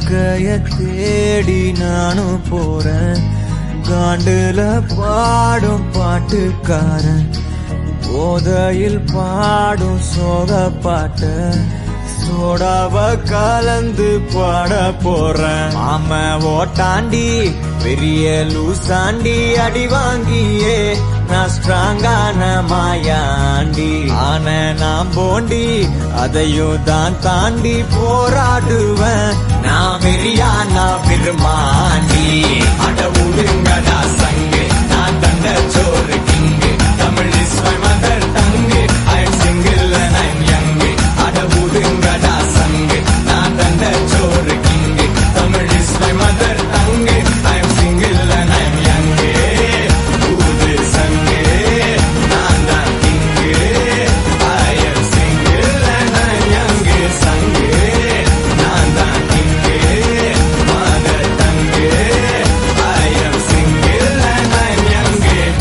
வாழ்க்கைய தேடி நானும் போறேன். காண்டுல பாடும் பாட்டுக்காரன் போதையில் பாடும் சோக பாட்ட சோடாவ கலந்து பாட போறேன். ஆம ஓட்டாண்டி பெரிய லூசாண்டி அடி வாங்கியே நான் ஸ்ட்ராங்கான மாயாண்டி ஆன நான் போண்டி அதையும் தான் தாண்டி போராடுவேன். நான் வெறியா நான் பெருமாண்டி அட உடுங்கடா சங்கு நான் தண்ட சோறு king Tamil is my mother tongue I am single and I am young அட உடுங்கடா சங்கு நான் தண்ட சோறு king Tamil is my mother tongue I am single and I am young ஊது சங்கு நான் தான் king I am single and I am young சங்கு நான் தான் king mother tongue I am single and I am young.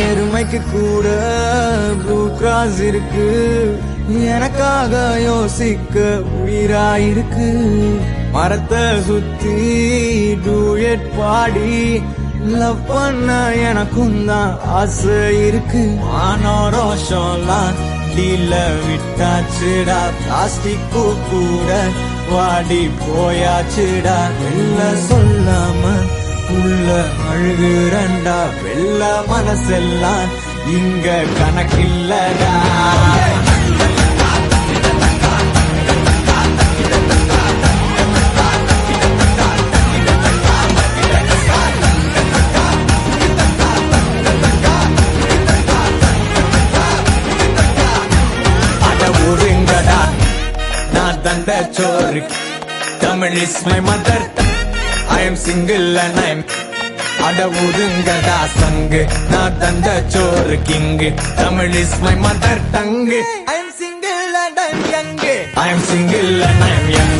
எருமைக்கு கூட ப்ளூ கிராஸ் இருக்கு, எனக்காக யோசிக்க உயிராயிருக்கு. மரத்தை சுத்தி டூயட் பாடி லவ் பண்ண எனக்கும் தான் ஆசை இருக்கு. ஆனோரோஷம்லாம் டீல விட்டாச்சுடா, பிளாஸ்டிக் கூட வாடி போயாச்சுடா. வெள்ள சொல்லாம உள்ள அழுகுறண்டா, வெள்ள மனசெல்லாம் இங்க கணக்கில்லடா. அட ஒருங்கடா நான் தந்த சோறு Tamil is my mother I am single and I am அட ஒதுங்கடா சங்கு நான் தந்த சோறு king Tamil is my mother tongue I am single and I am young I am single and I am young